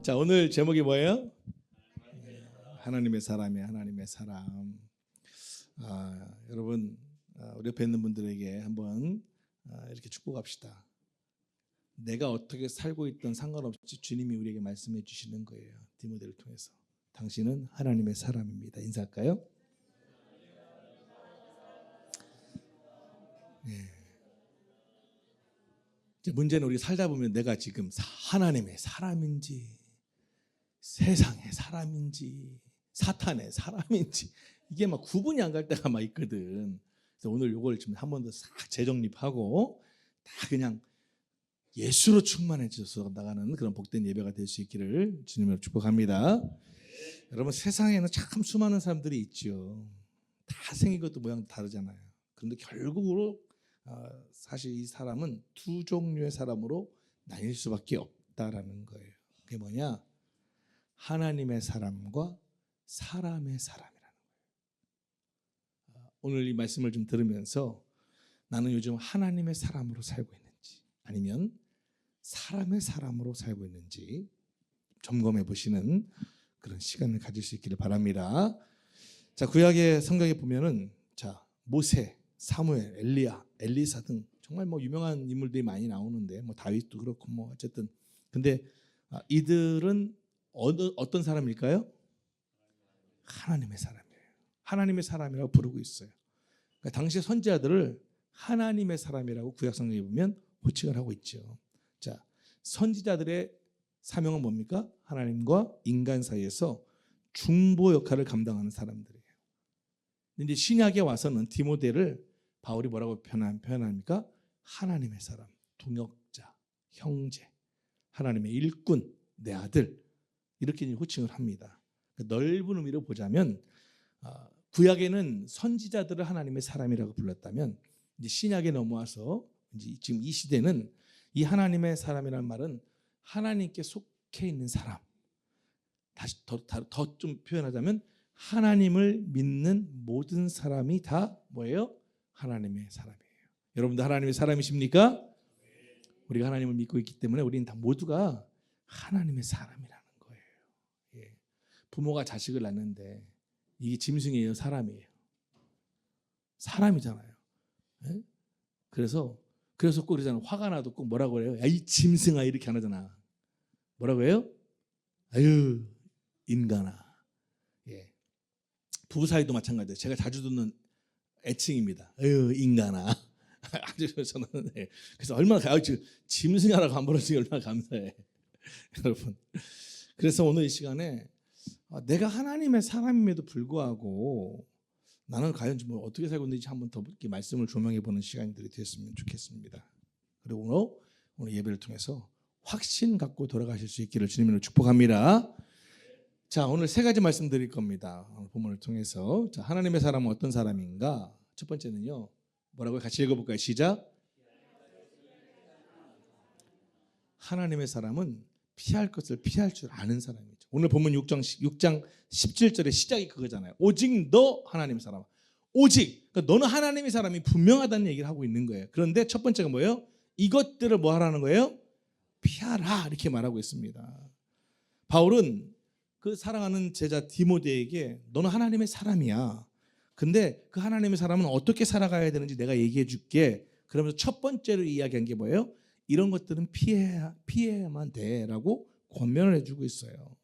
자, 오늘 제목이 뭐예요? 하나님의 사람이야, 하나님의 사람. 여러분, 우리 옆에 있는 분들에게 한번 이렇게 축복합시다. 내가 어떻게 살고 있든 상관없이 주님이 우리에게 말씀해 주시는 거예요. 디모데를 통해서. 당신은 하나님의 사람입니다. 인사할까요? 이제 문제는 우리 살다 보면 내가 지금 하나님의 사람인지 세상의 사람인지 사탄의 사람인지 이게 막 구분이 안 갈 때가 막 있거든. 그래서 오늘 이걸 좀 한 번 더 싹 재정립하고 다 그냥 예수로 충만해져서 나가는 그런 복된 예배가 될 수 있기를 주님으로 축복합니다. 여러분, 세상에는 참 수많은 사람들이 있죠. 다 생긴 것도 모양도 다르잖아요. 그런데 결국으로 사실 이 사람은 두 종류의 사람으로 나뉠 수밖에 없다라는 거예요. 그게 뭐냐? 하나님의 사람과 사람의 사람이라는 거예요. 오늘 이 말씀을 좀 들으면서 나는 요즘 하나님의 사람으로 살고 있는지 아니면 사람의 사람으로 살고 있는지 점검해 보시는 그런 시간을 가질 수 있기를 바랍니다. 자, 구약의 성경에 보면은 자, 모세, 사무엘, 엘리야, 엘리사 등 정말 뭐 유명한 인물들이 많이 나오는데 뭐 다윗도 그렇고 뭐 어쨌든 근데 이들은 어떤 사람일까요? 하나님의 사람이에요. 하나님의 사람이라고 부르고 있어요. 그러니까 당시 선지자들을 하나님의 사람이라고 구약 성경에 보면 호칭을 하고 있죠. 자, 선지자들의 사명은 뭡니까? 하나님과 인간 사이에서 중보 역할을 감당하는 사람들이에요. 근데 신약에 와서는 디모데를 바울이 뭐라고 표현합니까? 하나님의 사람, 동역자, 형제, 하나님의 일꾼, 내 아들 이렇게 호칭을 합니다. 넓은 의미로 보자면 구약에는 선지자들을 하나님의 사람이라고 불렀다면 이제 신약에 넘어와서 이제 지금 이 시대는 이 하나님의 사람이라는 말은 하나님께 속해 있는 사람. 다시 더 좀 표현하자면 하나님을 믿는 모든 사람이 다 뭐예요? 하나님의 사람이에요. 여러분도 하나님의 사람이십니까? 우리가 하나님을 믿고 있기 때문에 우리는 다 모두가 하나님의 사람이라는 거예요. 예. 부모가 자식을 낳는데 이게 짐승이에요, 사람이에요? 사람이잖아요. 예? 그래서 꼭 그러잖아요. 화가 나도 꼭 뭐라고 그래요? 야, 이 짐승아 이렇게 안 하잖아. 뭐라고 해요? 아유, 인간아. 예. 부부 사이도 마찬가지예요. 제가 자주 듣는 애칭입니다. 아유, 인간아. 아주 저는 그래서 얼마나 짐승이라고 안 부르지 얼마나 감사해. 여러분. 그래서 오늘 이 시간에 내가 하나님의 사람임에도 불구하고 나는 과연 좀 어떻게 살고 있는지 한번 더 이렇게 말씀을 조명해 보는 시간들이 됐으면 좋겠습니다. 그리고 오늘 예배를 통해서 확신 갖고 돌아가실 수 있기를 주님으로 축복합니다. 자, 오늘 세 가지 말씀드릴 겁니다. 본문을 통해서. 자, 하나님의 사람은 어떤 사람인가? 첫 번째는요. 뭐라고요? 같이 읽어볼까요? 시작. 하나님의 사람은 피할 것을 피할 줄 아는 사람이죠. 오늘 본문 6장 17절의 시작이 그거잖아요. 오직 너 하나님의 사람. 오직. 그러니까 너는 하나님의 사람이 분명하다는 얘기를 하고 있는 거예요. 그런데 첫 번째가 뭐예요? 이것들을 뭐 하라는 거예요? 피하라 이렇게 말하고 있습니다. 바울은 그 사랑하는 제자 디모데에게 너는 하나님의 사람이야. 근데 그 하나님의 사람은 어떻게 살아가야 되는지 내가 얘기해 줄게. 그러면서 첫 번째로 이야기한 게 뭐예요? 이런 것들은 피해야만 돼라고 권면을 해주고 있어요.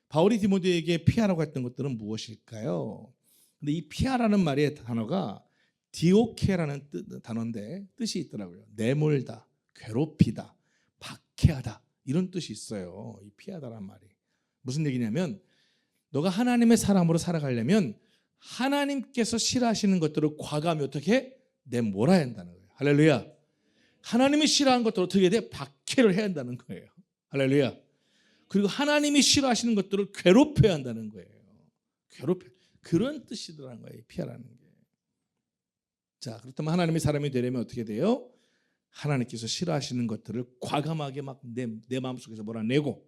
바울이 디모데에게 피하라고 했던 것들은 무엇일까요? 근데 이 피하라는 말의 단어가 디오케라는 단어인데 뜻이 있더라고요. 내몰다, 괴롭히다, 박해하다 이런 뜻이 있어요. 이 피하다란 말이. 무슨 얘기냐면 너가 하나님의 사람으로 살아가려면 하나님께서 싫어하시는 것들을 과감히 어떻게 내몰아야 한다는 거예요. 할렐루야. 하나님이 싫어하는 것들을 어떻게 해야 돼? 박해를 해야 한다는 거예요. 할렐루야. 그리고 하나님이 싫어하시는 것들을 괴롭혀야 한다는 거예요. 그런 뜻이더라는 거예요. 피하라는 게. 자, 그렇다면 하나님의 사람이 되려면 어떻게 돼요? 하나님께서 싫어하시는 것들을 과감하게 막 내 마음속에서 몰아내고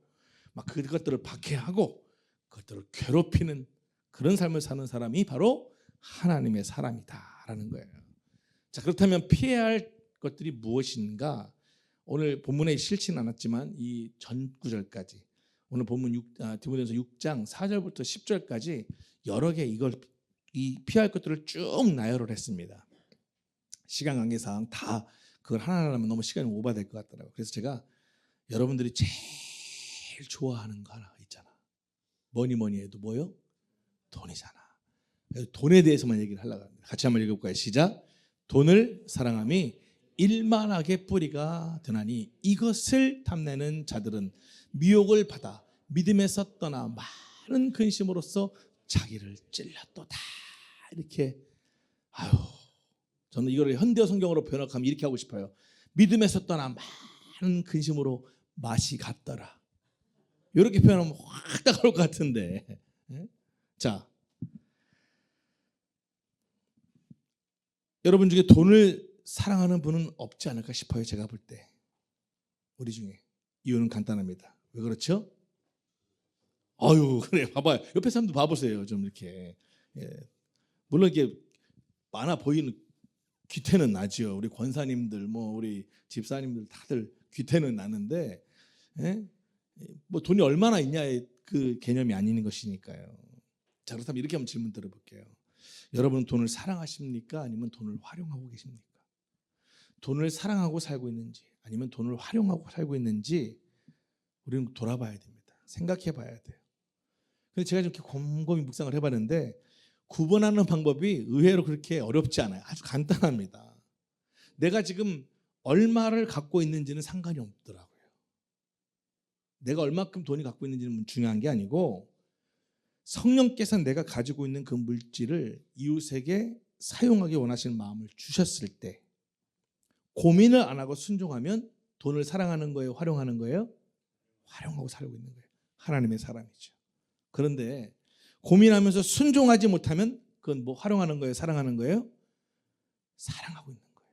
막 그것들을 박해하고 그것들을 괴롭히는 그런 삶을 사는 사람이 바로 하나님의 사람이다라는 거예요. 자, 그렇다면 피해야 할 것들이 무엇인가? 오늘 본문에 싫지는 않았지만 이 전 구절까지 오늘 본문 디모데전서 6장 4절부터 10절까지 여러 개 이 피할 것들을 쭉 나열을 했습니다. 시간 관계상 다 그걸 하나하나 하면 너무 시간이 오버될 것 같더라고요. 그래서 제가 여러분들이 제일 좋아하는 거 하나 있잖아. 뭐니 해도 뭐요? 돈이잖아. 그래서 돈에 대해서만 얘기를 하려고 합니다. 같이 한번 읽어볼까요? 시작. 돈을 사랑함이 일만하게 뿌리가 되나니 이것을 탐내는 자들은 미혹을 받아 믿음에서 떠나 많은 근심으로써 자기를 찔렀도다. 이렇게 저는 이거를 현대 성경으로 번역하면 이렇게 하고 싶어요. 믿음에서 떠나 많은 근심으로 맛이 갔더라. 이렇게 표현하면 확 다가올 것 같은데. 자, 여러분 중에 돈을 사랑하는 분은 없지 않을까 싶어요. 제가 볼 때. 우리 중에. 이유는 간단합니다. 왜 그렇죠? 그래 봐봐요. 옆에 사람도 봐보세요. 좀 이렇게. 물론 이게 많아 보이는 귀태는 나죠. 우리 권사님들, 우리 집사님들 다들 귀태는 나는데, 뭐 돈이 얼마나 있냐의 그 개념이 아닌 것이니까요. 자, 그렇다면 이렇게 한번 질문 드려볼게요. 여러분은 돈을 사랑하십니까? 아니면 돈을 활용하고 계십니까? 돈을 사랑하고 살고 있는지, 아니면 돈을 활용하고 살고 있는지 우리는 돌아봐야 됩니다. 생각해봐야 돼요. 그래서 제가 이렇게 곰곰이 묵상을 해봤는데 구분하는 방법이 의외로 그렇게 어렵지 않아요. 아주 간단합니다. 내가 지금 얼마를 갖고 있는지는 상관이 없더라고요. 내가 얼마큼 돈이 갖고 있는지는 중요한 게 아니고 성령께서 내가 가지고 있는 그 물질을 이웃에게 사용하기 원하시는 마음을 주셨을 때 고민을 안 하고 순종하면 돈을 사랑하는 거예요? 활용하는 거예요? 활용하고 살고 있는 거예요. 하나님의 사람이죠. 그런데 고민하면서 순종하지 못하면 그건 뭐 활용하는 거예요? 사랑하는 거예요? 사랑하고 있는 거예요.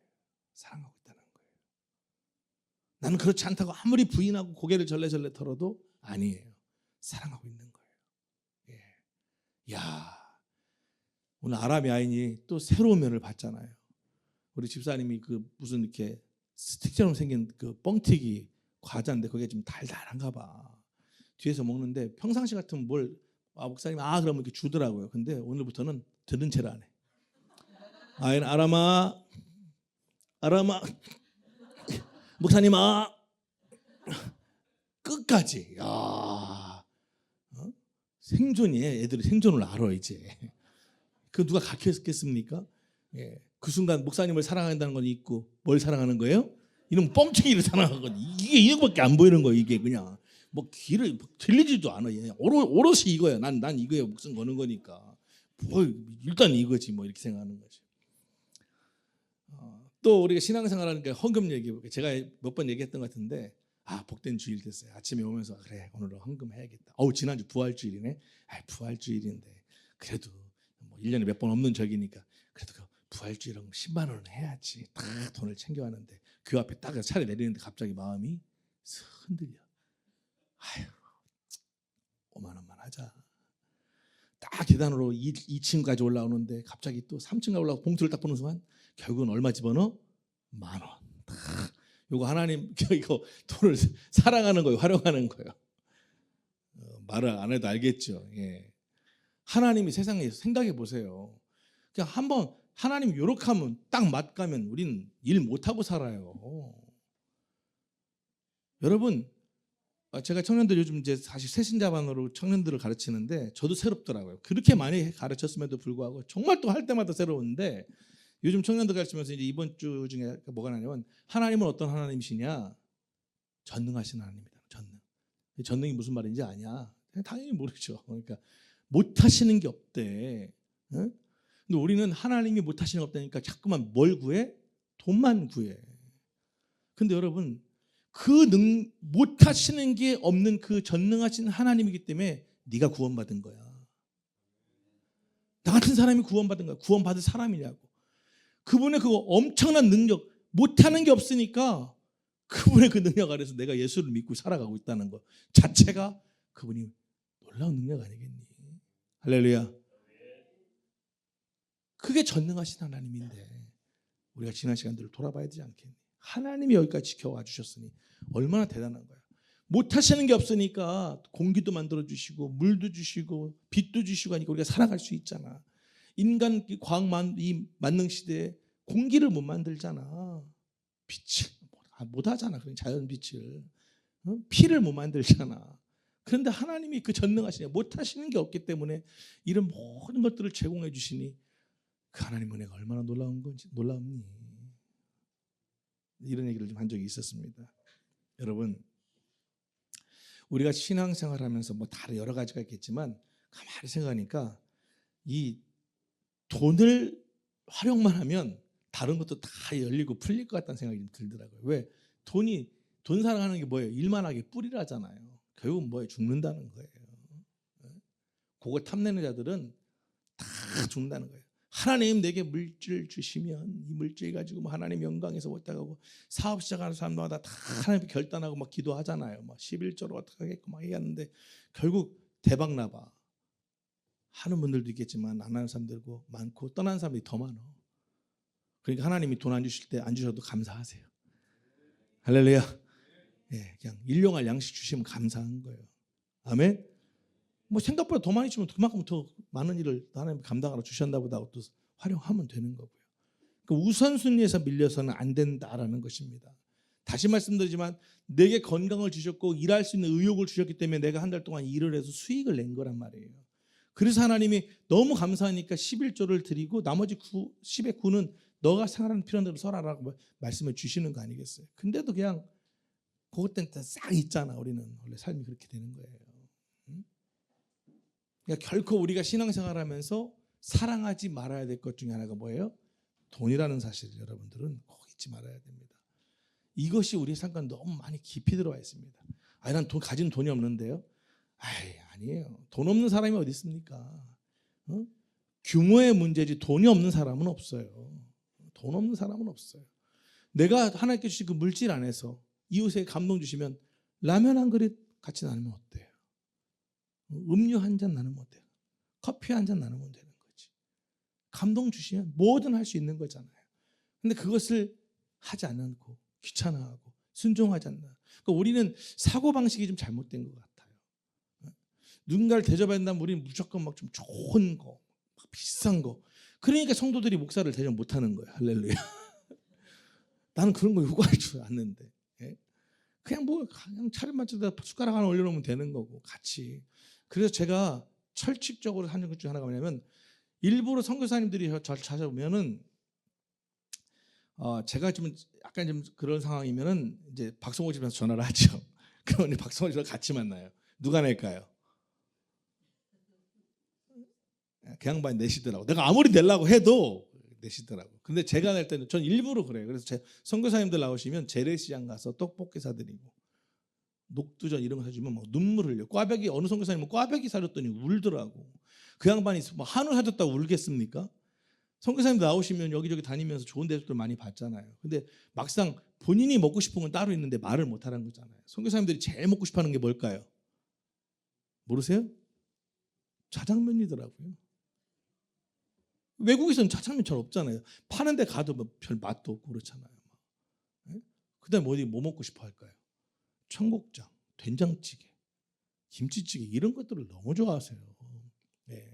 사랑하고 있다는 거예요. 나는 그렇지 않다고 아무리 부인하고 고개를 절레절레 털어도 아니에요. 사랑하고 있는 거예요. 야, 오늘 아람의 아인이 또 새로운 면을 봤잖아요. 우리 집사님이 그 무슨 이렇게 스틱처럼 생긴 그 뻥튀기 과자인데 그게 좀 달달한가 봐. 뒤에서 먹는데 평상시 같으면 목사님 그러면 이렇게 주더라고요. 근데 오늘부터는 들은 채를 안 해. 아람아 목사님 끝까지. 생존이에요. 애들이 생존을 알아 이제. 그 누가 가르쳤겠습니까? 그 순간 목사님을 사랑한다는 건 있고 뭘 사랑하는 거예요? 이놈 뻥튀기를 사랑하는 건 이게 이거밖에 안 보이는 거예요. 이게 그냥 뭐 길을 들리지도 않아. 오롯이 이거야. 난 이거에 목숨 거는 거니까. 일단 이거지 뭐 이렇게 생각하는 거죠. 또 우리가 신앙생활하니까 헌금 얘기해볼게요. 제가 몇 번 얘기했던 것 같은데 복된 주일 됐어요. 아침에 오면서 그래 오늘은 헌금 해야겠다. 지난주 부활주일이네. 부활주일인데 그래도 뭐 1년에 몇 번 없는 적이니까 그래도 그 부활주일은 10만 원은 해야지. 다 돈을 챙겨왔는데 그 앞에 딱 차례 내리는데 갑자기 마음이 흔들려. 5만 원만 하자. 딱 계단으로 2층까지 올라오는데 갑자기 또 3층까지 올라가고 봉투를 딱 보는 순간 결국은 얼마 집어넣어? 10,000원. 요거 하나님 이거 돈을 사랑하는 거예요, 활용하는 거예요. 말을 안 해도 알겠죠. 하나님이 세상에 생각해 보세요. 그냥 한번 하나님 요렇게 하면 딱 맞가면 우리는 일 못하고 살아요. 여러분, 제가 청년들 요즘 이제 사실 새신자반으로 청년들을 가르치는데 저도 새롭더라고요. 그렇게 많이 가르쳤음에도 불구하고 정말 또 할 때마다 새로운데 요즘 청년들 가르치면서 이제 이번 주 중에 뭐가 나냐면 하나님은 어떤 하나님이시냐? 전능하신 하나님이다. 전능이 무슨 말인지 아냐? 당연히 모르죠. 그러니까 못하시는 게 없대. 근데 우리는 하나님이 못하시는 게 없다니까 자꾸만 뭘 구해? 돈만 구해. 근데 여러분 못하시는 게 없는 그 전능하신 하나님이기 때문에 네가 구원받은 거야. 나 같은 사람이 구원받은 거야. 구원받을 사람이냐고. 그분의 그 엄청난 능력, 못하는 게 없으니까 그분의 그 능력 아래서 내가 예수를 믿고 살아가고 있다는 것 자체가 그분이 놀라운 능력 아니겠니? 할렐루야. 그게 전능하신 하나님인데 우리가 지난 시간들을 돌아봐야 되지 않겠니? 하나님이 여기까지 지켜와 주셨으니 얼마나 대단한 거야. 못 하시는 게 없으니까 공기도 만들어 주시고 물도 주시고 빛도 주시고 하니까 우리가 살아갈 수 있잖아. 인간 과학만 이 만능 시대에 공기를 못 만들잖아. 빛을 못 하잖아. 그런 자연 빛을. 피를 못 만들잖아. 그런데 하나님이 그 전능하시냐 못 하시는 게 없기 때문에 이런 모든 것들을 제공해 주시니 그 하나님 은혜가 얼마나 놀라운 건지 놀랍니. 이런 얘기를 좀 한 적이 있었습니다. 여러분 우리가 신앙생활하면서 뭐 다른 여러 가지가 있겠지만 가만히 생각하니까 이 돈을 활용만 하면 다른 것도 다 열리고 풀릴 것 같다는 생각이 좀 들더라고요. 왜? 돈 사랑하는 게 뭐예요? 일만 하게 뿌리라잖아요. 결국은 뭐예요? 죽는다는 거예요. 그거 탐내는 자들은 다 죽는다는 거예요. 하나님 내게 물질 주시면 이 물질 가지고 뭐 하나님 영광에서 못하고 사업 시작하는 사람마다 다 하나님 결단하고 막 기도하잖아요. 막 11조로 어떻게 하겠고 막 얘기하는데 결국 대박 나봐. 하는 분들도 있겠지만 안 하는 사람들도 많고 떠난 사람들이 더 많아. 그러니까 하나님이 돈 안 주실 때 안 주셔도 감사하세요. 할렐루야. 예, 그냥 일용할 양식 주시면 감사한 거예요. 아멘. 뭐 생각보다 더 많이 주면 그만큼 더 많은 일을 하나님 감당하러 주셨나 보다 또 활용하면 되는 거고요. 그러니까 우선순위에서 밀려서는 안 된다라는 것입니다. 다시 말씀드리지만 내게 건강을 주셨고 일할 수 있는 의욕을 주셨기 때문에 내가 한 달 동안 일을 해서 수익을 낸 거란 말이에요. 그래서 하나님이 너무 감사하니까 11조를 드리고 나머지 10의 9는 너가 생활하는 필요한 대로 써라라고 말씀해 주시는 거 아니겠어요. 근데도 그냥 그것 때문에 싹 있잖아. 우리는 원래 삶이 그렇게 되는 거예요. 그러니까 결코 우리가 신앙생활하면서 사랑하지 말아야 될 것 중에 하나가 뭐예요? 돈이라는 사실을 여러분들은 꼭 잊지 말아야 됩니다. 이것이 우리 삶과 너무 많이 깊이 들어와 있습니다. 난 가진 돈이 없는데요. 아니에요. 돈 없는 사람이 어디 있습니까? 규모의 문제지 돈이 없는 사람은 없어요. 돈 없는 사람은 없어요. 내가 하나님께 주신 그 물질 안에서 이웃에게 감동 주시면 라면 한 그릇 같이 나누면 어때요? 음료 한 잔 나누면 어때요? 커피 한 잔 나누면 되는 거지. 감동 주시면 뭐든 할 수 있는 거잖아요. 근데 그것을 하지 않고 귀찮아하고 순종하지 않나. 그러니까 우리는 사고방식이 좀 잘못된 것 같아요. 누군가를 대접한다면 우리는 무조건 막 좀 좋은 거, 비싼 거. 그러니까 성도들이 목사를 대접 못하는 거예요. 할렐루야. 나는 그런 거 요구할 줄 아는데. 그냥 차림 맞춰서 숟가락 하나 올려놓으면 되는 거고 같이. 그래서 제가 철칙적으로 하는 것 중에 하나가 뭐냐면 일부러 선교사님들이 잘 찾아오면은 제가 좀 약간 좀 그런 상황이면은 이제 박성호 집에서 전화를 하죠. 그러면 박성호 집에서 같이 만나요. 누가 낼까요? 그 양반이 내시더라고. 내가 아무리 내려고 해도 내시더라고. 근데 제가 낼 때는 전 일부러 그래요. 그래서 제 선교사님들 나오시면 재래시장 가서 떡볶이 사드리고 녹두전 이런 거 사주면 막 눈물 흘려. 꽈배기 어느 선교사님은 꽈배기 사줬더니 울더라고. 그 양반이 뭐 한우 사줬다고 울겠습니까? 선교사님들 나오시면 여기저기 다니면서 좋은 대접들 많이 받잖아요. 근데 막상 본인이 먹고 싶은 건 따로 있는데 말을 못하는 거잖아요. 선교사님들이 제일 먹고 싶어하는 게 뭘까요? 모르세요? 짜장면이더라고요. 외국에서는 짜장면 잘 없잖아요. 파는 데 가도 별 맛도 없고 그렇잖아요. 그다음에 어디 뭐 먹고 싶어 할까요? 청국장, 된장찌개, 김치찌개 이런 것들을 너무 좋아하세요. 네.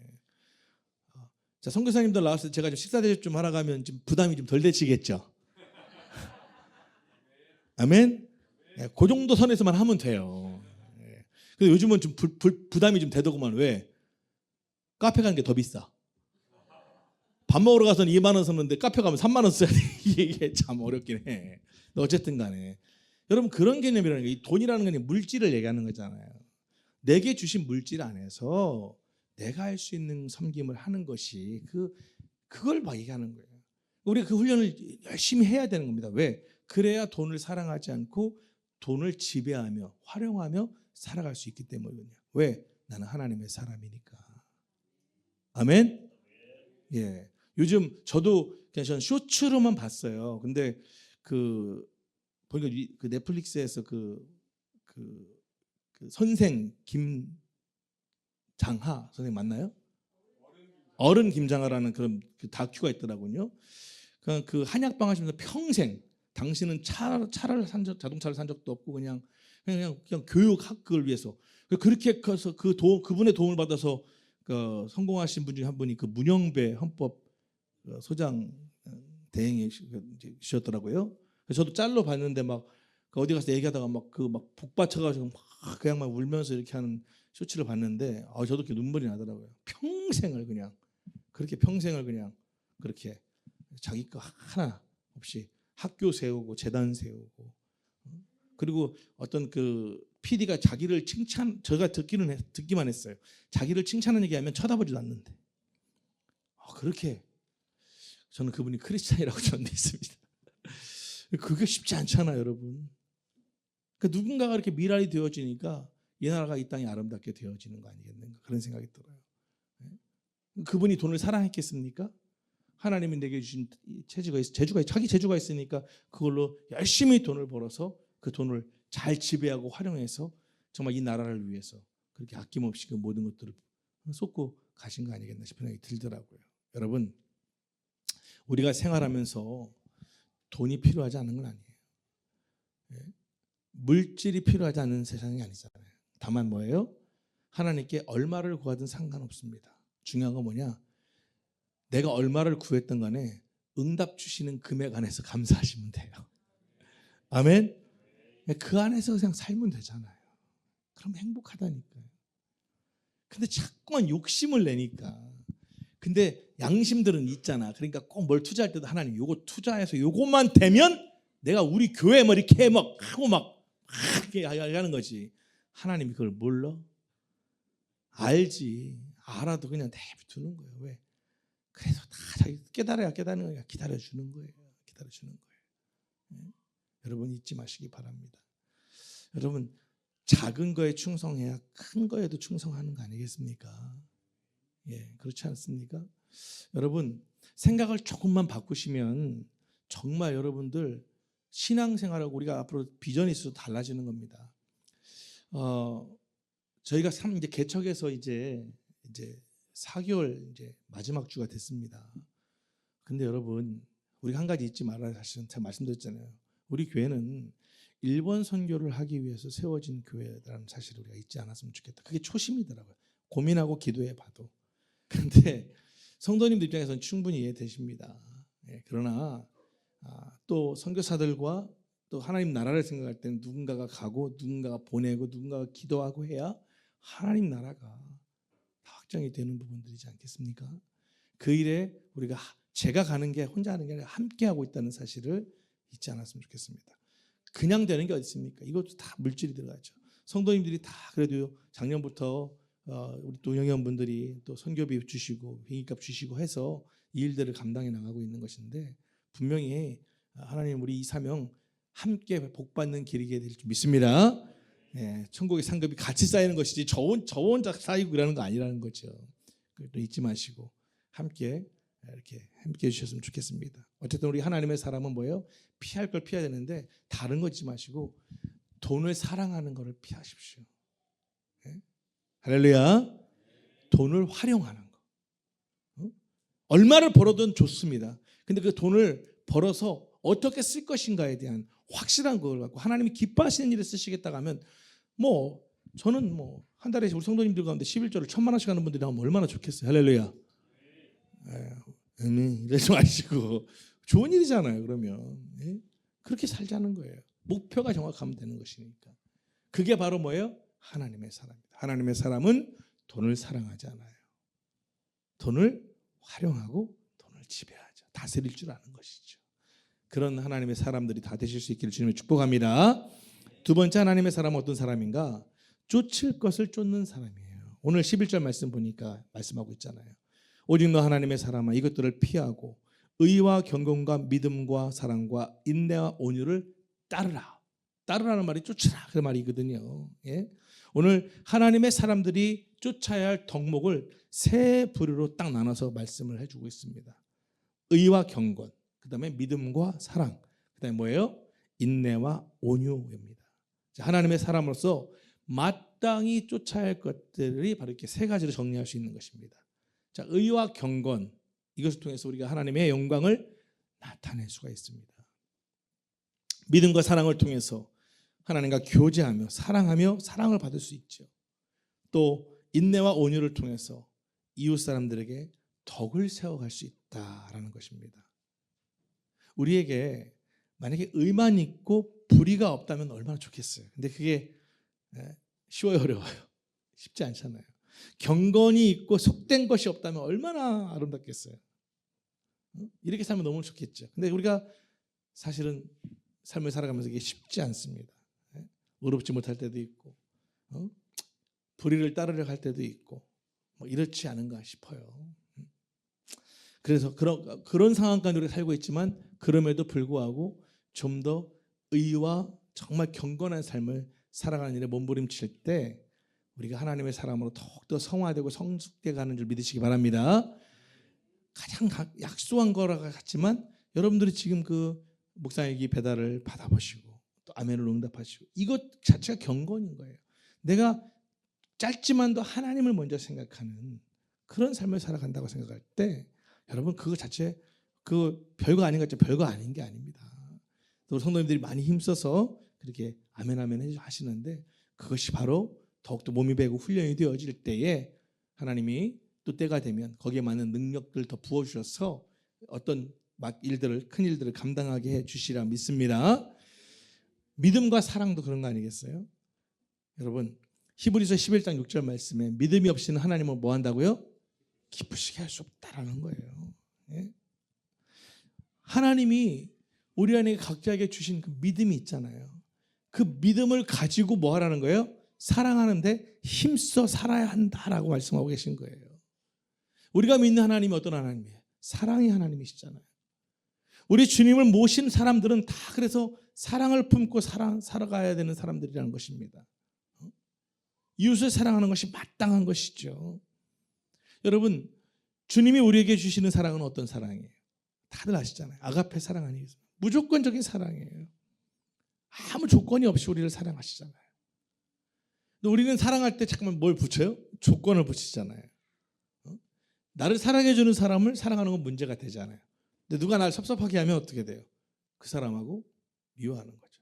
자, 선교사님들 나왔을 때 제가 좀 식사 대접 좀 하러 가면 좀 부담이 좀 덜 되시겠죠. 아멘. 네, 그 정도 선에서만 하면 돼요. 네. 근데 요즘은 좀 부담이 좀 되더구만. 왜? 카페 가는 게 더 비싸. 밥 먹으러 가서는 2만 원 썼는데 카페 가면 3만 원 써야 돼. 이게 참 어렵긴 해. 어쨌든 간에 여러분 그런 개념이라는 게 이 돈이라는 건 물질을 얘기하는 거잖아요. 내게 주신 물질 안에서 내가 할 수 있는 섬김을 하는 것이 그걸 막 얘기하는 거예요. 우리가 그 훈련을 열심히 해야 되는 겁니다. 왜? 그래야 돈을 사랑하지 않고 돈을 지배하며 활용하며 살아갈 수 있기 때문이거든요. 왜? 나는 하나님의 사람이니까. 아멘. 예. 요즘 저도 그냥 전 쇼츠로만 봤어요. 근데 보니까 그 넷플릭스에서 그 선생 김장하 선생 맞나요? 어른 김장하라는 그런 그 다큐가 있더라고요. 그 한약방 하시면서 평생 당신은 자동차를 산 적도 없고 그냥 그냥 교육학 그걸 위해서. 그렇게 해서 그분의 도움을 받아서 성공하신 분 중에 한 분이 그 문영배 헌법 소장 대행이셨더라고요. 그래서 저도 짤로 봤는데 막 어디 가서 얘기하다가 막 북받쳐가지고 막 그냥 막 울면서 이렇게 하는 쇼츠를 봤는데 저도 이렇게 눈물이 나더라고요. 평생을 그냥 그렇게 자기 거 하나 없이 학교 세우고 재단 세우고, 그리고 어떤 그 PD가 자기를 제가 듣기만 했어요. 자기를 칭찬하는 얘기하면 쳐다보지도 않는데 그렇게 저는 그분이 크리스찬이라고 전했습니다. 그게 쉽지 않잖아요, 여러분. 그러니까 누군가가 이렇게 미랄이 되어지니까 이 나라가 이 땅이 아름답게 되어지는 거 아니겠는가, 그런 생각이 들어요. 그분이 돈을 사랑했겠습니까? 하나님이 내게 주신 자기 재주가 있으니까 그걸로 열심히 돈을 벌어서 그 돈을 잘 지배하고 활용해서 정말 이 나라를 위해서 그렇게 아낌없이 그 모든 것들을 쏟고 가신 거 아니겠나 싶은 생각이 들더라고요. 여러분, 우리가 생활하면서 돈이 필요하지 않은 건 아니에요. 물질이 필요하지 않은 세상이 아니잖아요. 다만 뭐예요? 하나님께 얼마를 구하든 상관없습니다. 중요한 건 뭐냐? 내가 얼마를 구했던 간에 응답 주시는 금액 안에서 감사하시면 돼요. 아멘? 그 안에서 그냥 살면 되잖아요. 그럼 행복하다니까요. 근데 자꾸만 욕심을 내니까. 근데 양심들은 있잖아. 그러니까 꼭 뭘 투자할 때도 하나님 요거 투자해서 요것만 되면 내가 우리 교회 뭐 이렇게 막 하고 막 이렇게 하는 거지. 하나님이 그걸 몰라? 알지. 알아도 그냥 내버려두는 거예요. 왜? 그래서 다 자기 깨달아야 깨닫는 거야. 기다려주는 거예요. 여러분 잊지 마시기 바랍니다. 여러분, 작은 거에 충성해야 큰 거에도 충성하는 거 아니겠습니까? 그렇지 않습니까? 여러분, 생각을 조금만 바꾸시면 정말 여러분들 신앙생활하고 우리가 앞으로 비전이 있어서 달라지는 겁니다. 저희가 이제 개척해서 이제 4개월 이제 마지막 주가 됐습니다. 근데 여러분, 우리가 한 가지 잊지 말아야, 사실은 제가 말씀드렸잖아요. 우리 교회는 일본 선교를 하기 위해서 세워진 교회라는 사실을 우리가 잊지 않았으면 좋겠다. 그게 초심이더라고요. 고민하고 기도해 봐도. 그런데 성도님들 입장에서는 충분히 이해되십니다. 그러나 또 선교사들과 또 하나님 나라를 생각할 때는 누군가가 가고 누군가가 보내고 누군가가 기도하고 해야 하나님 나라가 다 확정이 되는 부분들이지 않겠습니까? 그 일에 우리가 제가 가는 게 혼자 하는 게 아니라 함께 하고 있다는 사실을 잊지 않았으면 좋겠습니다. 그냥 되는 게 어디 있습니까? 이것도 다 물질이 들어가죠. 성도님들이 다 그래도 작년부터 우리 또 영연분들이 또 선교비 주시고 회의값 주시고 해서 이 일들을 감당해 나가고 있는 것인데, 분명히 하나님 우리 이 사명 함께 복받는 길이게 될 줄 믿습니다. 천국의 상급이 같이 쌓이는 것이지 저 혼자 쌓이고 이러는 거 아니라는 거죠. 또 잊지 마시고 함께 이렇게 함께 해주셨으면 좋겠습니다. 어쨌든 우리 하나님의 사람은 뭐예요? 피할 걸 피해야 되는데 다른 거 잊지 마시고 돈을 사랑하는 것을 피하십시오. 할렐루야. 돈을 활용하는 거. 얼마를 벌어든 좋습니다. 근데 그 돈을 벌어서 어떻게 쓸 것인가에 대한 확실한 걸 갖고 하나님이 기뻐하시는 일에 쓰시겠다고 하면 저는 한 달에 우리 성도님들 가운데 11조를 1,000만 원씩 하는 분들이 하면 얼마나 좋겠어요. 할렐루야. 이러지 마시고 좋은 일이잖아요. 그러면 그렇게 살자는 거예요. 목표가 정확하면 되는 것이니까. 그게 바로 뭐예요? 하나님의 사람입니다. 하나님의 사람은 돈을 사랑하지 않아요. 돈을 활용하고 돈을 지배하죠. 다스릴 줄 아는 것이죠. 그런 하나님의 사람들이 다 되실 수 있기를 주님을 축복합니다. 두 번째, 하나님의 사람은 어떤 사람인가? 쫓을 것을 쫓는 사람이에요. 오늘 11절 말씀 보니까 말씀하고 있잖아요. 오직 너 하나님의 사람아 이것들을 피하고 의와 경건과 믿음과 사랑과 인내와 온유를 따르라. 따르라는 말이 쫓으라 그 말이거든요. 오늘 하나님의 사람들이 쫓아야 할 덕목을 세 부류로 딱 나눠서 말씀을 해주고 있습니다. 의와 경건, 그 다음에 믿음과 사랑, 그 다음에 뭐예요? 인내와 온유입니다. 하나님의 사람으로서 마땅히 쫓아야 할 것들이 바로 이렇게 세 가지로 정리할 수 있는 것입니다. 자, 의와 경건, 이것을 통해서 우리가 하나님의 영광을 나타낼 수가 있습니다. 믿음과 사랑을 통해서 하나님과 교제하며 사랑하며 사랑을 받을 수 있죠. 또 인내와 온유를 통해서 이웃 사람들에게 덕을 세워갈 수 있다라는 것입니다. 우리에게 만약에 의만 있고 불의가 없다면 얼마나 좋겠어요. 근데 그게 쉬워요, 어려워요? 쉽지 않잖아요. 경건이 있고 속된 것이 없다면 얼마나 아름답겠어요. 이렇게 살면 너무 좋겠죠. 근데 우리가 사실은 삶을 살아가면서 이게 쉽지 않습니다. 의롭지 못할 때도 있고 불의를 따르려 할 때도 있고 뭐 이렇지 않은가 싶어요. 그래서 그런 상황 가운데 우리가 살고 있지만 그럼에도 불구하고 좀 더 의와 정말 경건한 삶을 살아가는 일에 몸부림칠 때 우리가 하나님의 사람으로 더욱더 성화되고 성숙돼 가는 줄 믿으시기 바랍니다. 가장 약소한 거라 같지만 여러분들이 지금 그 묵상일기 배달을 받아보시고 또 아멘을 응답하시고 이것 자체가 경건인 거예요. 내가 짧지만도 하나님을 먼저 생각하는 그런 삶을 살아간다고 생각할 때 여러분 그거 자체 그 별거 아닌 것 같죠. 별거 아닌 게 아닙니다. 또 성도님들이 많이 힘써서 그렇게 아멘 아멘 하시는데 그것이 바로 더욱더 몸이 배고 훈련이 되어질 때에 하나님이 또 때가 되면 거기에 맞는 능력들 더 부어주셔서 어떤 막 일들을 큰 일들을 감당하게 해주시라 믿습니다. 믿음과 사랑도 그런 거 아니겠어요? 여러분 히브리서 11장 6절 말씀에 믿음이 없이는 하나님을 뭐 한다고요? 기쁘시게 할 수 없다라는 거예요. 예? 하나님이 우리 안에 각자에게 주신 그 믿음이 있잖아요. 그 믿음을 가지고 뭐 하라는 거예요? 사랑하는데 힘써 살아야 한다라고 말씀하고 계신 거예요. 우리가 믿는 하나님이 어떤 하나님이에요? 사랑의 하나님이시잖아요. 우리 주님을 모신 사람들은 다 그래서 사랑을 품고 살아가야 되는 사람들이라는 것입니다. 이웃을 사랑하는 것이 마땅한 것이죠. 여러분 주님이 우리에게 주시는 사랑은 어떤 사랑이에요? 다들 아시잖아요. 아가페 사랑 아니겠어요? 무조건적인 사랑이에요. 아무 조건이 없이 우리를 사랑하시잖아요. 근데 우리는 사랑할 때 잠깐만 뭘 붙여요? 조건을 붙이잖아요. 나를 사랑해주는 사람을 사랑하는 건 문제가 되지 않아요. 근데 누가 나를 섭섭하게 하면 어떻게 돼요? 그 사람하고 미워하는 거죠.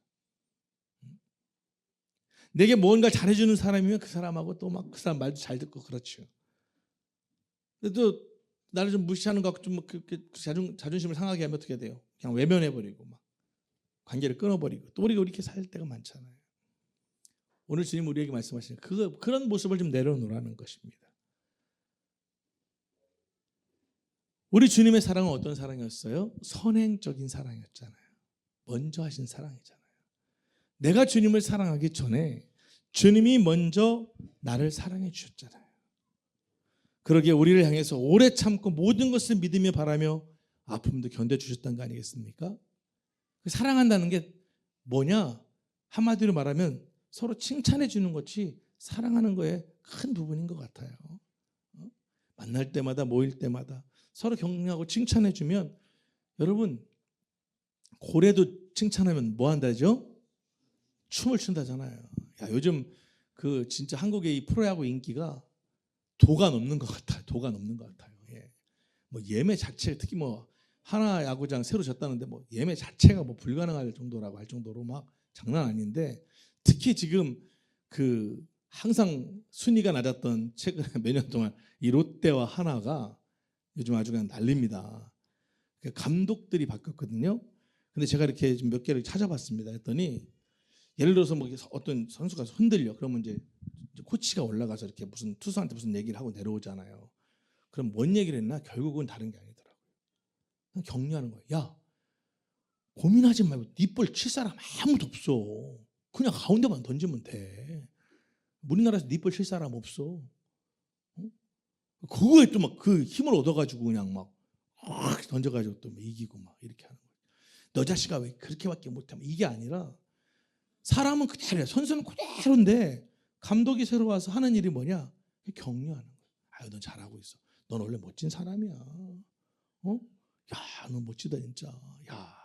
내게 뭔가 잘해주는 사람이면 그 사람하고 또 막 그 사람 말도 잘 듣고 그렇죠. 근데 또 나를 좀 무시하는 것 같고 좀 자존심을 상하게 하면 어떻게 돼요? 그냥 외면해버리고 막 관계를 끊어버리고 또 우리가 이렇게 살 때가 많잖아요. 오늘 주님 우리에게 말씀하시는 그런 모습을 좀 내려놓으라는 것입니다. 우리 주님의 사랑은 어떤 사랑이었어요? 선행적인 사랑이었잖아요. 먼저 하신 사랑이잖아요. 내가 주님을 사랑하기 전에 주님이 먼저 나를 사랑해 주셨잖아요. 그러기에 우리를 향해서 오래 참고 모든 것을 믿으며 바라며 아픔도 견뎌주셨던 거 아니겠습니까? 사랑한다는 게 뭐냐? 한마디로 말하면 서로 칭찬해 주는 것이 사랑하는 거에 큰 부분인 것 같아요. 만날 때마다 모일 때마다 서로 격려하고 칭찬해 주면 여러분 고래도 칭찬하면 뭐 한다죠? 춤을 춘다잖아요. 야, 요즘 그 진짜 한국의 이 프로야구 인기가 도가 넘는 것 같아요. 도가 넘는 것 같아요. 예. 뭐 예매 자체 특히 뭐 하나 야구장 새로 졌다는데 뭐 예매 자체가 뭐 불가능할 정도라고 할 정도로 막 장난 아닌데 특히 지금 그 항상 순위가 낮았던 최근 몇 년 동안 이 롯데와 하나가 요즘 아주 그냥 난립니다. 감독들이 바뀌었거든요. 근데 제가 이렇게 좀 몇 개를 찾아봤습니다. 했더니 예를 들어서 뭐 어떤 선수가 흔들려 그러면 이제 코치가 올라가서 이렇게 무슨 투수한테 무슨 얘기를 하고 내려오잖아요. 그럼 뭔 얘기를 했나? 결국은 다른 게 아니더라고요. 그냥 격려하는 거예요. 야, 고민하지 말고 네 볼 칠 사람 아무도 없어. 그냥 가운데만 던지면 돼. 우리나라에서 네 볼 칠 사람 없어. 그거에 또 막 그 힘을 얻어가지고 그냥 막 던져가지고 또 이기고 막 이렇게 하는 거예요. 너 자식아 왜 그렇게밖에 못하면 이게 아니라 사람은 그대로야. 선수는 그대로인데 감독이 새로 와서 하는 일이 뭐냐? 격려하는 거야. 아유, 넌 잘하고 있어. 넌 원래 멋진 사람이야. 야, 넌 멋지다 진짜. 야,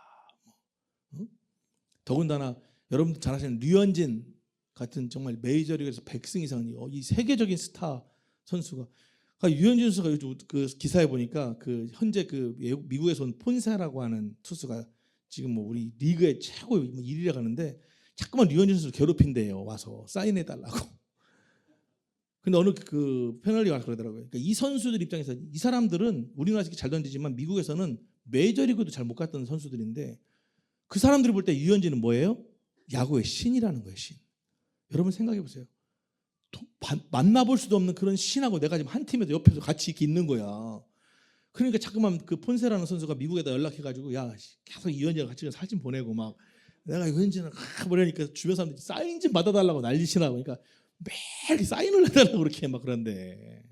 더군다나 여러분들 잘 아시는 류현진 같은 정말 메이저리그에서 100승 이상 이 세계적인 스타 선수가 유현진 선수가 요즘 그 기사에 보니까 그 현재 그 미국에서 온 폰세라고 하는 투수가 지금 뭐 우리 리그의 최고 1위라 가는데 자꾸만 류현진 선수 괴롭힌대요. 와서 사인해달라고. 근데 어느 그 패널이 와서 그러더라고요. 그러니까 이 선수들 입장에서 이 사람들은 우리나라에서 잘 던지지만 미국에서는 메이저리그도 잘 못 갔던 선수들인데 그 사람들이 볼 때 류현진은 뭐예요? 야구의 신이라는 거예요. 신. 여러분 생각해 보세요. 만나볼 수도 없는 그런 신하고 내가 지금 한 팀에서 옆에서 같이 이렇게 있는 거야. 그러니까 자꾸만 그 폰세라는 선수가 미국에다 연락해가지고 야 계속 이현진이랑 같이 사진 보내고 막 내가 이현진을 보내니까 주변 사람들이 사인 좀 받아달라고 난리치나. 그러니까 매일 사인을 해달라고 그렇게 막 그런데.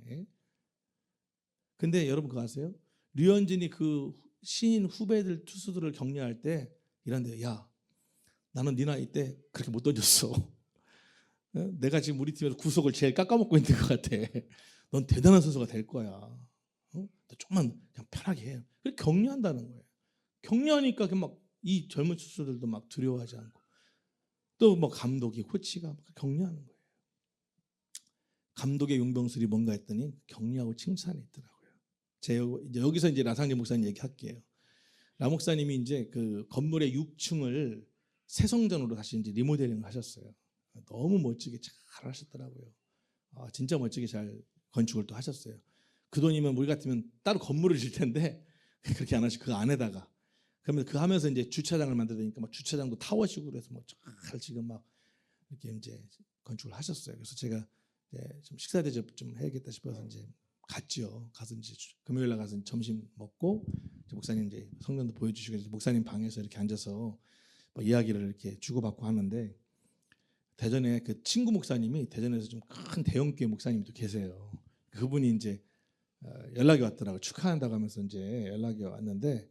근데 여러분 그거 아세요? 류현진이 그 신인 후배들 투수들을 격려할 때 이런데 야 나는 네 나이 때 그렇게 못 던졌어. 내가 지금 우리 팀에서 구속을 제일 깎아먹고 있는 것 같아. 넌 대단한 선수가 될 거야. 너 조금만 그냥 편하게 해. 그렇게 격려한다는 거예요. 격려하니까 막 이 젊은 투수들도 막 두려워하지 않고 또 뭐 감독이 코치가 막 격려하는 거예요. 감독의 용병술이 뭔가 했더니 격려하고 칭찬이 있더라고요. 제가 이제 여기서 이제 라상재 목사님 얘기할게요. 라 목사님이 이제 그 건물의 6층을 새성전으로 다시 이제 리모델링을 하셨어요. 너무 멋지게 잘 하셨더라고요. 진짜 멋지게 잘 건축을 또 하셨어요. 그 돈이면 우리 같으면 따로 건물을 질 텐데 그렇게 안 하시고 그 안에다가 그러면 그 하면서 이제 주차장을 만들다니까 막 주차장도 타워식으로 해서 뭐 잘 지금 막 이렇게 이제 건축을 하셨어요. 그래서 제가 이제 좀 식사 대접 좀 해야겠다 싶어서 이제 갔죠. 가서 이제 금요일 날 가서 점심 먹고 이제 목사님 이제 성전도 보여주시고 목사님 방에서 이렇게 앉아서 뭐 이야기를 이렇게 주고받고 하는데 대전에 그 친구 목사님이 대전에서 좀 큰 대형교회 목사님도 계세요. 그분이 이제 연락이 왔더라고. 축하한다고 하면서 이제 연락이 왔는데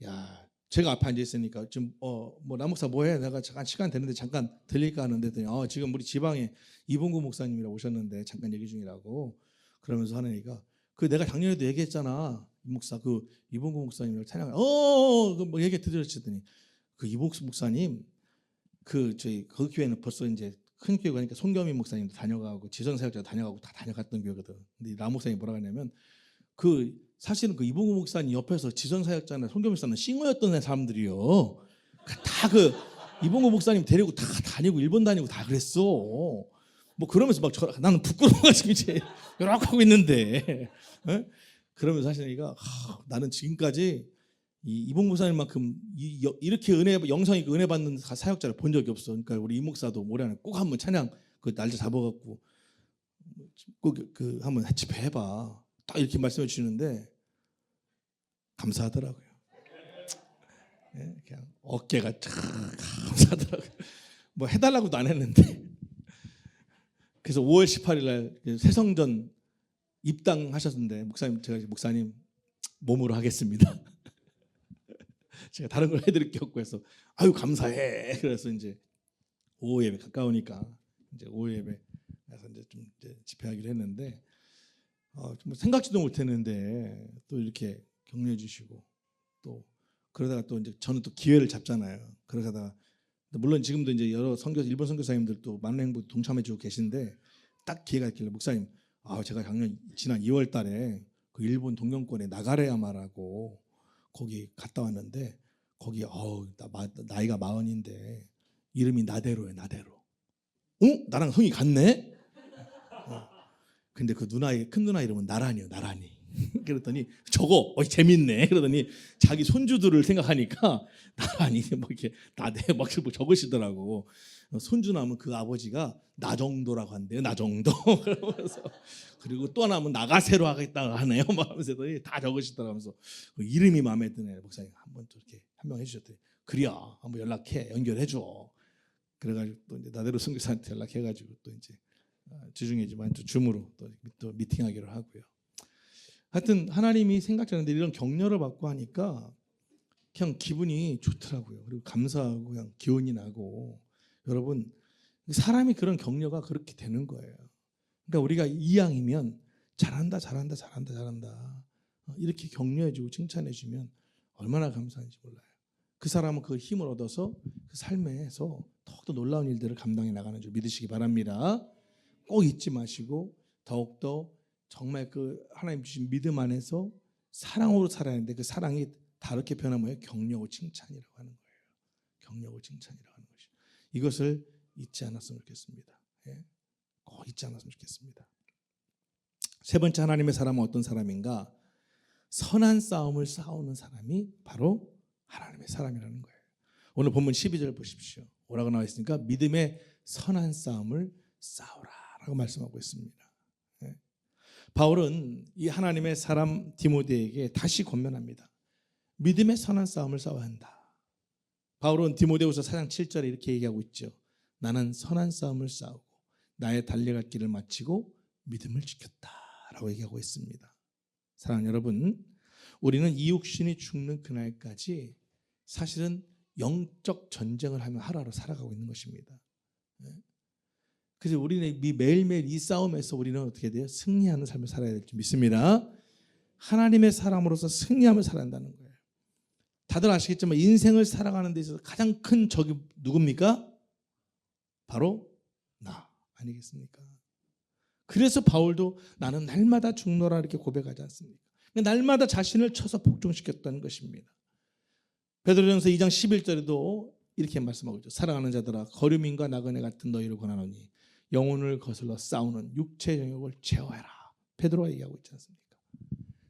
야 제가 앞에 앉아 있으니까 좀 뭐 남목사 뭐해? 내가 잠깐 시간 되는데 잠깐 들릴까 하는데 지금 우리 지방에 이봉구 목사님이라고 오셨는데 잠깐 얘기 중이라고 그러면서 하니까 그 내가 작년에도 얘기했잖아. 이 목사 그 이봉구 목사님을 찬양 그뭐 얘기 들으셨더니 그 이봉구 목사님 그 저희 그 교회는 벌써 이제 큰 교회 가니까 송겸인 목사님도 다녀가고 지선 사역자도 다녀가고 다 다녀갔던 교회거든. 근데 라 목사님이 뭐라 하냐면 그 사실은 그 이봉구 목사님 옆에서 지선 사역자나 송겸인 목사는 싱어였던 사람들이요. 다 그 이봉구 목사님 데리고 다 다니고 일본 다니고 다 그랬어. 뭐 그러면서 막 나는 부끄러워가지고 이제 연락하고 있는데 그러면서 하시니까 나는 지금까지 이봉구 목사님만큼 이렇게 영성이 은혜 받는 사역자를 본 적이 없어. 그러니까 우리 이 목사도 올해 안에 꼭 한번 찬양 그 날짜 잡아갖고 꼭 그 한번 집회해봐. 딱 이렇게 말씀해 주시는데 감사하더라고요. 그냥 어깨가 감사하더라고요. 뭐 해달라고도 안 했는데. 그래서 5월 18일 날 새성전 입당하셨는데 제가 목사님 몸으로 하겠습니다. 제가 다른 걸 해드릴 게 없고 해서 아유 감사해. 그래서 이제 오후 예배 가까우니까 이제 오후 예배 가서 이제 좀 이제 집회하기로 했는데 뭐 생각지도 못했는데 또 이렇게 격려해 주시고 또 그러다가 또 이제 저는 또 기회를 잡잖아요. 그러다가 물론 지금도 이제 여러 일본 선교사님들도 많은 행보 동참해 주고 계신데 딱 기회가 있길래 목사님 제가 지난 2월달에 그 일본 동경권에 나가레야마라고 거기 갔다 왔는데 거기 나이가 40인데 이름이 나데로예요. 나데로. 나랑 성이 같네. 근데 그 큰 누나 이름은 나란이요. 나란이. 그랬더니 저거 재밌네. 그러더니 자기 손주들을 생각하니까 나란히 뭐 이렇게 나대 막 적으시더라고. 손주남은 그 아버지가 나 정도라고 한대요. 나 정도. 그러면서 그리고 또 하나는 나가세로 하겠다 하네요. 막 하면서 다 적으시더라면서 그 이름이 마음에 드네. 목사님 한번 또 이렇게 한명 해주셨더니 그래야 한번 연락해줘. 그래가지고 또 이제 나대로 선교사한테 연락해가지고 또 이제 주중이지만 또 줌으로 또 미팅하기로 하고요. 하여튼 하나님이 생각지 않는데 이런 격려를 받고 하니까 그냥 기분이 좋더라고요. 그리고 감사하고 그냥 기운이 나고 여러분 사람이 그런 격려가 그렇게 되는 거예요. 그러니까 우리가 이왕이면 잘한다 이렇게 격려해주고 칭찬해주면 얼마나 감사한지 몰라요. 그 사람은 그 힘을 얻어서 그 삶에서 더욱더 놀라운 일들을 감당해 나가는 줄 믿으시기 바랍니다. 꼭 잊지 마시고 더욱더 정말 그 하나님 주신 믿음 안에서 사랑으로 살아야 하는데 그 사랑이 다르게 표현하면 격려고 칭찬이라고 하는 거예요. 격려고 칭찬이라고 하는 것이. 이것을 잊지 않았으면 좋겠습니다. 꼭 잊지 않았으면 좋겠습니다. 세 번째 하나님의 사람은 어떤 사람인가? 선한 싸움을 싸우는 사람이 바로 하나님의 사람이라는 거예요. 오늘 본문 12절 보십시오. 뭐라고 나와 있습니까? 믿음의 선한 싸움을 싸우라 라고 말씀하고 있습니다. 바울은 이 하나님의 사람 디모데에게 다시 권면합니다. 믿음의 선한 싸움을 싸워야 한다. 바울은 디모데후서 4장 7절에 이렇게 얘기하고 있죠. 나는 선한 싸움을 싸우고 나의 달려갈 길을 마치고 믿음을 지켰다 라고 얘기하고 있습니다. 사랑하는 여러분, 우리는 이 육신이 죽는 그날까지 사실은 영적 전쟁을 하며 하루하루 살아가고 있는 것입니다. 그래서 우리는 매일매일 이 싸움에서 우리는 어떻게 돼요? 승리하는 삶을 살아야 될 줄 믿습니다. 하나님의 사람으로서 승리하며 살아야 한다는 거예요. 다들 아시겠지만 인생을 살아가는 데 있어서 가장 큰 적이 누굽니까? 바로 나 아니겠습니까? 그래서 바울도 나는 날마다 죽노라 이렇게 고백하지 않습니까? 날마다 자신을 쳐서 복종시켰다는 것입니다. 베드로전서 2장 11절에도 이렇게 말씀하고 있죠. 사랑하는 자들아 거류민과 나그네 같은 너희를 권하노니 영혼을 거슬러 싸우는 육체의 영역을 제어해라. 베드로가 얘기하고 있지 않습니까?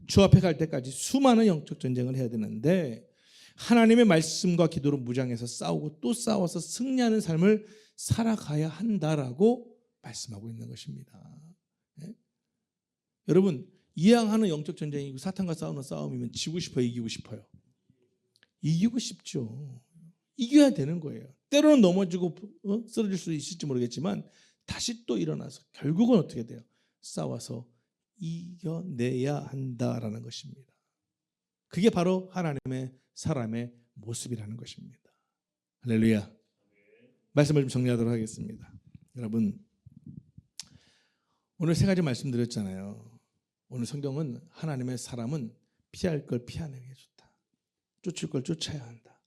주 앞에 갈 때까지 수많은 영적 전쟁을 해야 되는데 하나님의 말씀과 기도로 무장해서 싸우고 또 싸워서 승리하는 삶을 살아가야 한다라고 말씀하고 있는 것입니다. 여러분, 이왕하는 영적 전쟁이고 사탄과 싸우는 싸움이면 지고 싶어요, 이기고 싶어요? 이기고 싶죠. 이겨야 되는 거예요. 때로는 넘어지고 쓰러질 수 있을지 모르겠지만 다시 또 일어나서 결국은 어떻게 돼요? 싸워서 이겨내야 한다라는 것입니다. 그게 바로 하나님의 사람의 모습이라는 것입니다. 할렐루야. 말씀을 좀 정리하도록 하겠습니다. 여러분, 오늘 세 가지 말씀드렸잖아요. 오늘 성경은 하나님의 사람은 피할 걸 피하게 해줬다. 쫓을 걸 쫓아야 한다.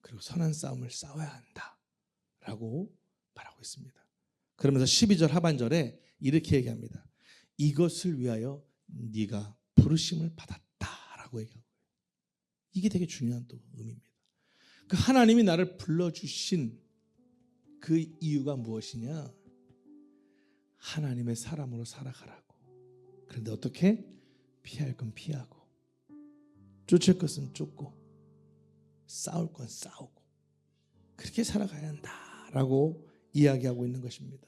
그리고 선한 싸움을 싸워야 한다 라고 말하고 있습니다. 그러면서 12절 하반절에 이렇게 얘기합니다. 이것을 위하여 네가 부르심을 받았다 라고 얘기하고, 이게 되게 중요한 또 의미입니다. 그 하나님이 나를 불러주신 그 이유가 무엇이냐? 하나님의 사람으로 살아가라고. 그런데 어떻게? 피할 건 피하고 쫓을 것은 쫓고 싸울 건 싸우고 그렇게 살아가야 한다라고 이야기하고 있는 것입니다.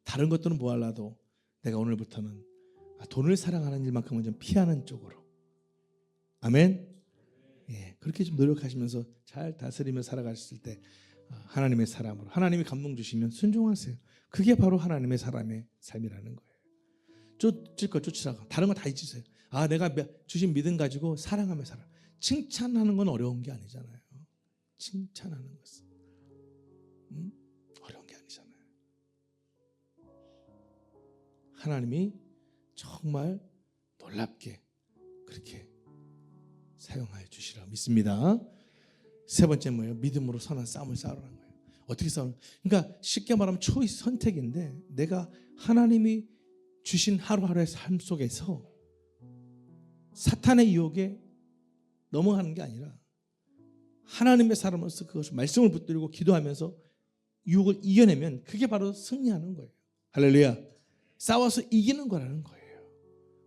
다른 것들은 뭐 할라도 내가 오늘부터는 돈을 사랑하는 일만큼은 좀 피하는 쪽으로. 아멘. 예, 그렇게 좀 노력하시면서 잘 다스리며 살아가실 때 하나님의 사람으로, 하나님이 감동 주시면 순종하세요. 그게 바로 하나님의 사람의 삶이라는 거예요. 쫓을 거 쫓으라고, 다른 거 다 잊으세요. 내가 주신 믿음 가지고 사랑하며 살아. 칭찬하는 건 어려운 게 아니잖아요. 칭찬하는 것은 어려운 게 아니잖아요. 하나님이 정말 놀랍게 그렇게 사용하여 주시라고 믿습니다. 세 번째 뭐예요? 믿음으로 선한 싸움을 싸우라는 거예요. 어떻게 싸우는? 그러니까 쉽게 말하면 초이스 선택인데, 내가 하나님이 주신 하루하루의 삶 속에서 사탄의 유혹에 넘어가는 게 아니라 하나님의 사람으로서 그것을 말씀을 붙들고 기도하면서 유혹을 이겨내면 그게 바로 승리하는 거예요. 할렐루야. 싸워서 이기는 거라는 거예요.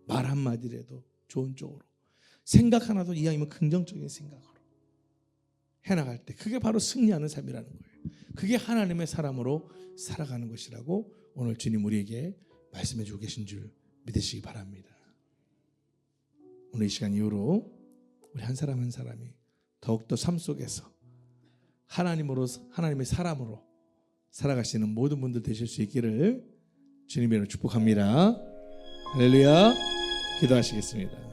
말 한마디라도 좋은 쪽으로, 생각 하나도 이왕이면 긍정적인 생각으로 해나갈 때 그게 바로 승리하는 삶이라는 거예요. 그게 하나님의 사람으로 살아가는 것이라고 오늘 주님 우리에게 말씀해 주고 계신 줄 믿으시기 바랍니다. 오늘 이 시간 이후로 우리 한 사람 한 사람이 더욱더 삶 속에서 하나님의 사람으로 살아가시는 모든 분들 되실 수 있기를 주님의 이름으로 축복합니다. 할렐루야. 기도하시겠습니다.